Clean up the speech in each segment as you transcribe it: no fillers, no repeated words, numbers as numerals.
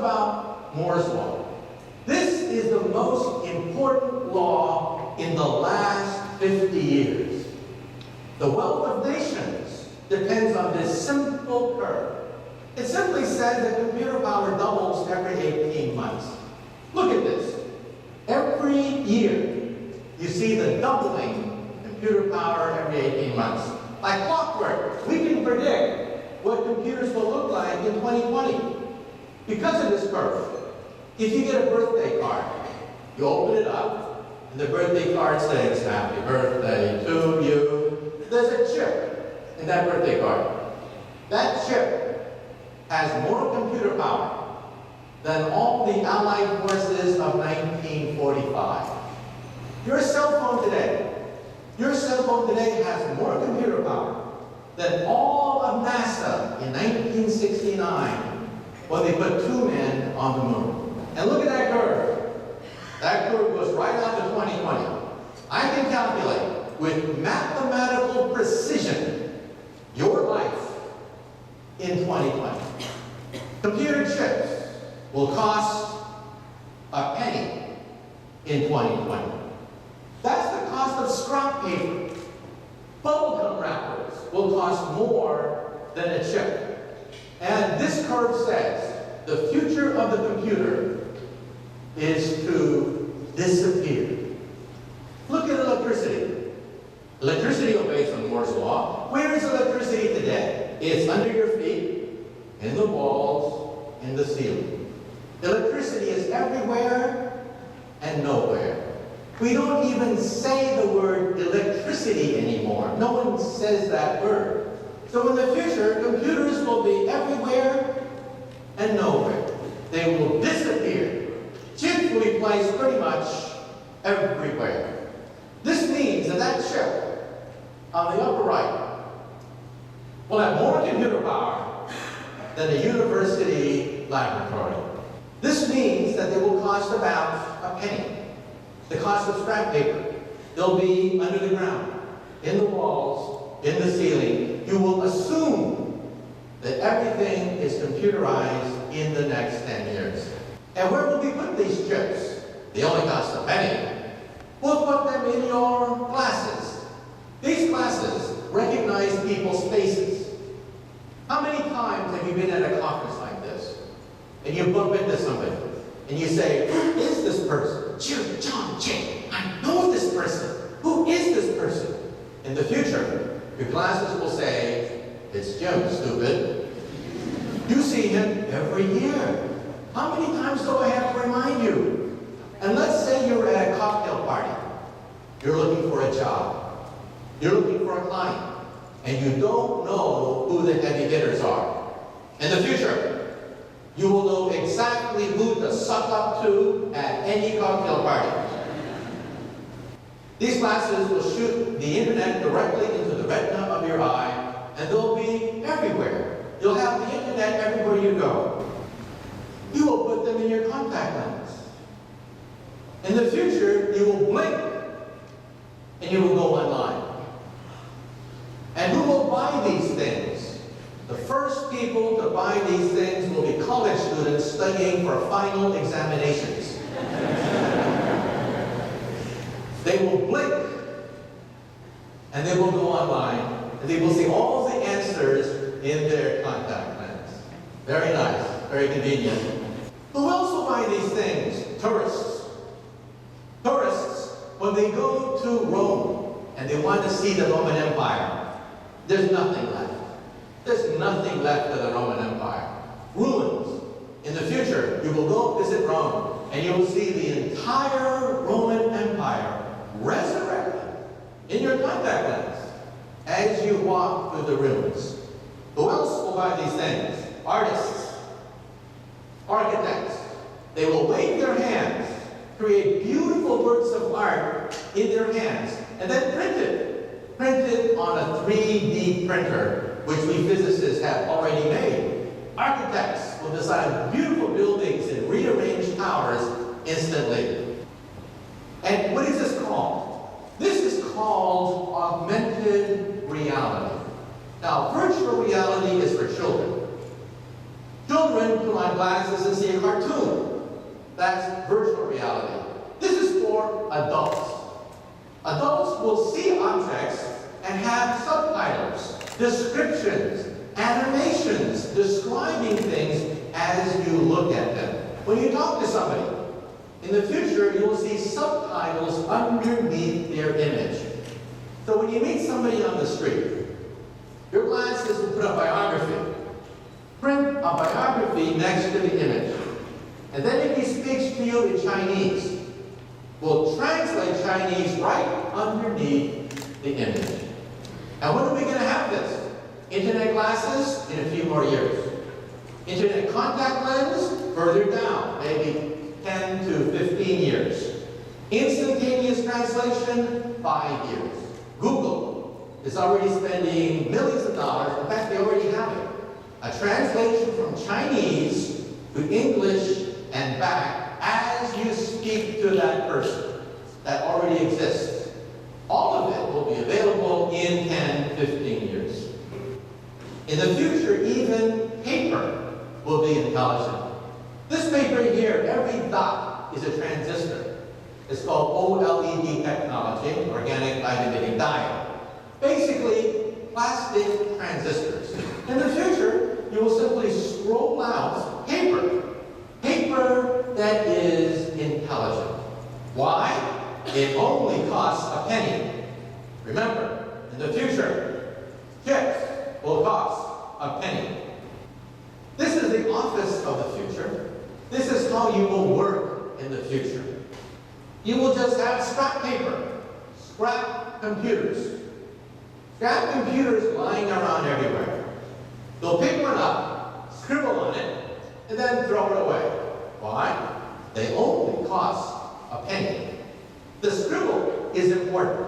about Moore's Law. This is the most important law in the last 50 years. The wealth of nations depends on this simple curve. It simply says that computer power doubles every 18 months. Look at this. Every year, you see the doubling in computer power every 18 months. Like clockwork, we can predict what computers will look like in 2020 because of this curve. If you get a birthday card, you open it up, and the birthday card says, "Happy birthday to you." There's a chip in that birthday card. That chip has more computer power than all the Allied forces of 1945. Your cell phone today has more computer power than all of NASA in 1969 when they put 2 men on the moon. And look at that curve. That curve goes right out to 2020. I can calculate with mathematical precision your life in 2020. Computer chips will cost a penny in 2020. That's the cost of scrap paper. Bubblegum wrappers will cost more than a chip. And this curve says the future of the computer is to disappear. Look at electricity. Electricity obeys on Moore's Law. Where is electricity today? It's under your feet, in the walls, in the ceiling. Electricity is everywhere and nowhere. We don't even say the word electricity anymore. No one says that word. So in the future, computers will be everywhere and nowhere. They will disappear. Chips will be placed pretty much everywhere. This means that that chip on the upper right will have more computer power than a university laboratory. This means that they will cost about a penny. The cost of scrap paper. They'll be under the ground, in the walls, in the ceiling. You will assume that everything is computerized in the next 10 years. And where will we put these chips? They only cost a penny. We'll put them in your glasses. These glasses recognize people's faces. How many times have you been at a conference like this, and you bump into somebody, and you say, "Who is this person?" John Jay, I know this person. Who is this person? In the future, your glasses will say, "It's Jim, stupid." You see him every year. How many times do I have to remind you? And let's say you're at a cocktail party. You're looking for a job. You're looking for a client. And you don't know who the heavy hitters are. In the future, you will know exactly who to suck up to at any cocktail party. These glasses will shoot the internet directly into the retina of your eye, and they'll be everywhere. You'll have the internet everywhere you go. You will put them in your contact lens. In the future, you will blink, and you will go online. And who will buy these things? The first people to buy these things will be college students studying for final examinations. They will blink, and they will go online, and they will see all the answers in their contact lens. Very nice, very convenient. Who else will buy these things? Tourists. Tourists, when they go to Rome, and they want to see the Roman Empire, there's nothing left. There's nothing left of the Roman Empire. Ruins. In the future, you will go visit Rome, and you will see the entire Roman Empire resurrected in your contact lens as you walk through the ruins. Who else will buy these things? Artists. Architects. They will wave their hands, create beautiful works of art in their hands, and then print it. Print it on a 3D printer, which we physicists have already made. Architects will design beautiful buildings and rearrange towers instantly. And what is this called? This is called augmented reality. Now, virtual reality is for children. Children might put on glasses and see a cartoon. That's virtual reality. This is for adults. Adults will see objects and have subtitles, descriptions, animations, describing things as you look at them. When you talk to somebody, in the future, you will see subtitles underneath their image. So when you meet somebody on the street, your glasses will put a biography. Print a biography next to the image. And then if he speaks to you in Chinese, we'll translate Chinese right underneath the image. And when are we going to have this? Internet glasses in a few more years. Internet contact lens further down, maybe 10 to 15 years. Instantaneous translation, 5 years. Google is already spending millions of dollars, in fact they already have it. A translation from Chinese to English and back as you speak to that person. That already exists. All of it will be available in 10, 15 years. In the future, even paper will be intelligent. This paper here, every dot is a transistor. It's called OLED technology, organic light emitting diode. Basically, plastic transistors. In the future, you will simply scroll out paper. Paper that is intelligent. Why? It only costs a penny. Remember, in the future, chips will cost a penny. This is the office of the future. This is how you will work in the future. You will just have scrap paper, scrap computers. Scrap computers lying around everywhere. You'll pick one up, scribble on it, and then throw it away. Why? They only cost a penny. The scribble is important.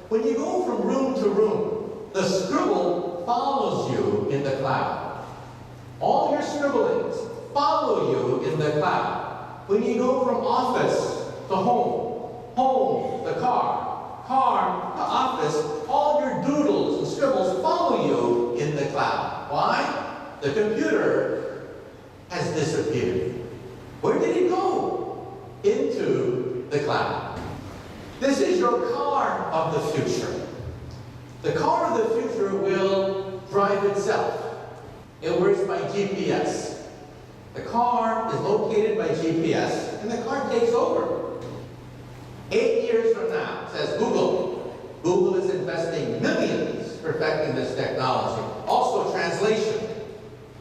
When you go from room to room, the scribble follows you in the cloud. All your scribblings follow you in the cloud. When you go from office to home, home to car, car to office, all your doodles and scribbles follow you in the cloud. Why? The computer has disappeared. Where did it go? Into the cloud. This is your car of the future. The car of the future will drive itself. It works by GPS. The car is located by GPS, and the car takes over. 8 years from now, says Google. Google is investing millions perfecting this technology. Also translation.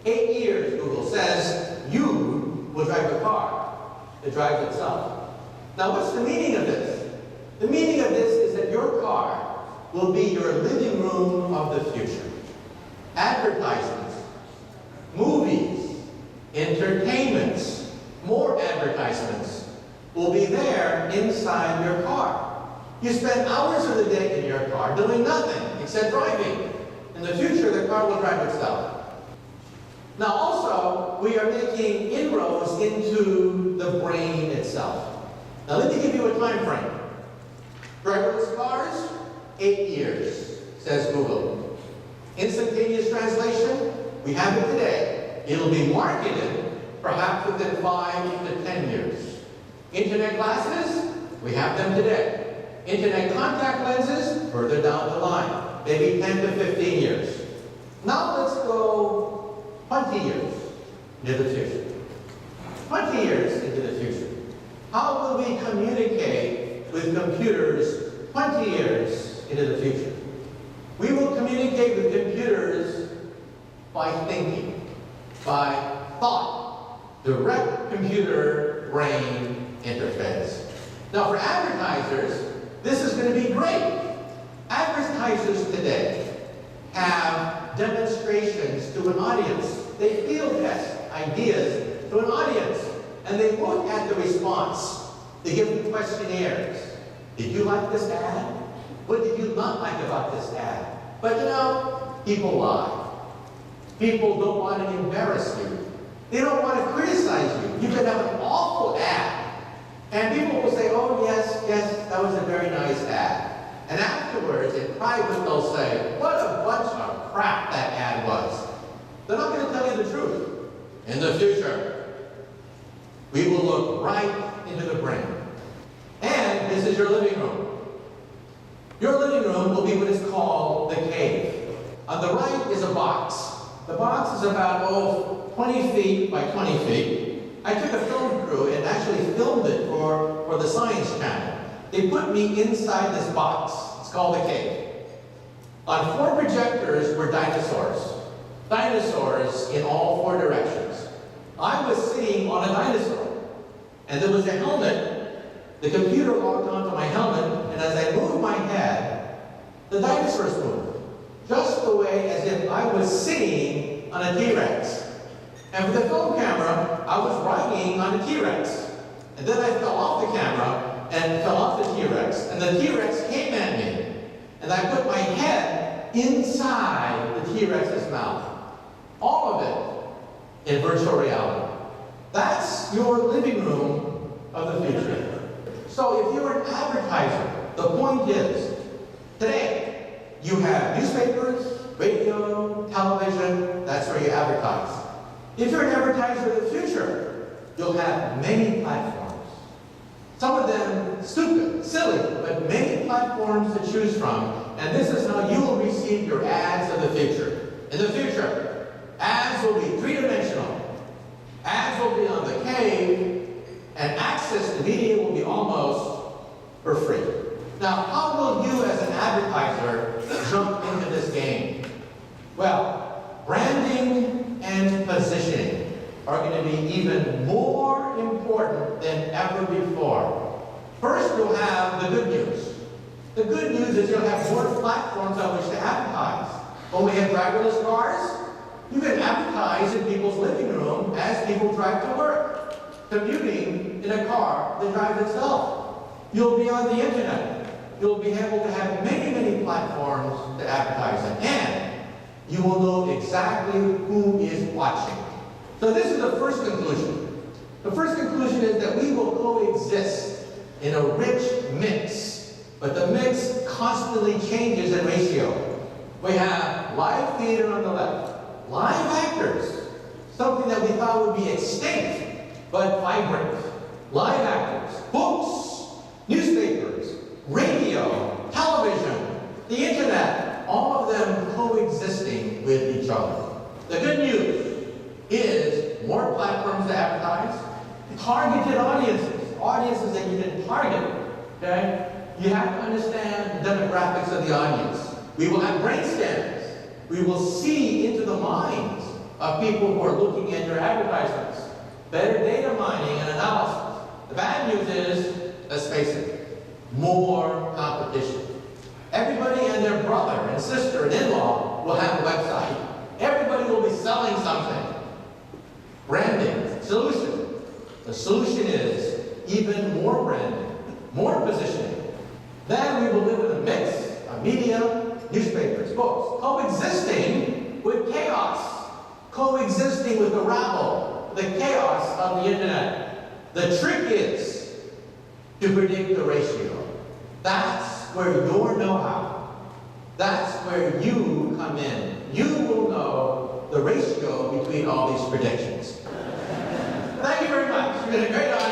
8 years, Google says, you will drive a car. It drives itself. Now what's the meaning of this? The meaning of this is that your car will be your living room of the future. Advertisements, movies, entertainments, more advertisements will be there inside your car. You spend hours of the day in your car doing nothing except driving. In the future, the car will drive itself. Now also, we are making inroads into the brain itself. Now let me give you a time frame. Driverless cars, 8 years, says Google. Instantaneous translation, we have it today. It'll be marketed perhaps within 5 to 10 years. Internet glasses, we have them today. Internet contact lenses, further down the line, maybe 10 to 15 years. Now let's go 20 years into the future. 20 years into the future. How will we communicate with computers 20 years into the future? We will communicate with computers by thinking, by thought, direct computer-brain interface. Now for advertisers, this is going to be great. Advertisers today have demonstrations to an audience. They field test ideas to an audience, and they look at the response. They give them questionnaires. Did you like this ad? What did you not like about this ad? But you know, people lie. People don't want to embarrass you. They don't want to criticize you. You can have an awful ad, and people will say, oh yes, yes, that was a very nice ad. And afterwards, in private, they'll say, what a bunch of crap that ad was. They're not going to tell you the truth. In the future, we will look right into the brain. And this is your living room. Your living room will be what is called the cave. On the right is a box. The box is about 20 feet by 20 feet. I took a film crew and actually filmed it for the Science Channel. They put me inside this box. It's called the cave. On 4 projectors were dinosaurs. Dinosaurs in all 4 directions. I was sitting on a dinosaur. And there was a helmet. The computer logged onto my helmet, and as I moved my head, the dinosaurs moved. Just the way as if I was sitting on a T-Rex. And with the film camera, I was riding on a T-Rex. And then I fell off the camera and fell off the T-Rex. And the T-Rex came at me. And I put my head inside the T-Rex's mouth. All of it in virtual reality. That's your living room of the future. So if you're an advertiser, the point is, today, you have newspapers, radio, television, that's where you advertise. If you're an advertiser of the future, you'll have many platforms. Some of them stupid, silly, but many platforms to choose from, and this is how you will receive your ads of the future. In the future, ads will be 3-dimensional. Ads will be on the cave, and access to media will be almost for free. Now, how will you as an advertiser jump into this game? Well, branding and positioning are going to be even more important than ever before. First, you'll have the good news. The good news is you'll have more platforms on which to advertise. When we have driverless cars, you can advertise in people's living room as people drive to work, commuting in a car that drives itself. You'll be on the internet. You'll be able to have many, many platforms to advertise in, and you will know exactly who is watching. So this is the first conclusion. The first conclusion is that we will coexist in a rich mix, but the mix constantly changes in ratio. We have live theater on the left, live actors, something that we thought would be extinct, but vibrant. Live actors, books, newspapers, radio, television, the internet, all of them coexisting with each other. The good news is more platforms to advertise, targeted audiences that you can target, okay? You have to understand the demographics of the audience. We will have brain scans. We will see into the minds of people who are looking at your advertisements. Better data mining and analysis. The bad news is, let's face it, more competition. Everybody and their brother and sister and in-law will have a website. Everybody will be selling something. Branding, solution. The solution is even more branding, more positioning. Then we will live in a mix of media, newspapers, books, coexisting with chaos, coexisting with the rabble, the chaos of the internet. The trick is to predict the ratio. That's where your know-how, that's where you come in. You will know the ratio between all these predictions. Thank you very much. You've been a great audience.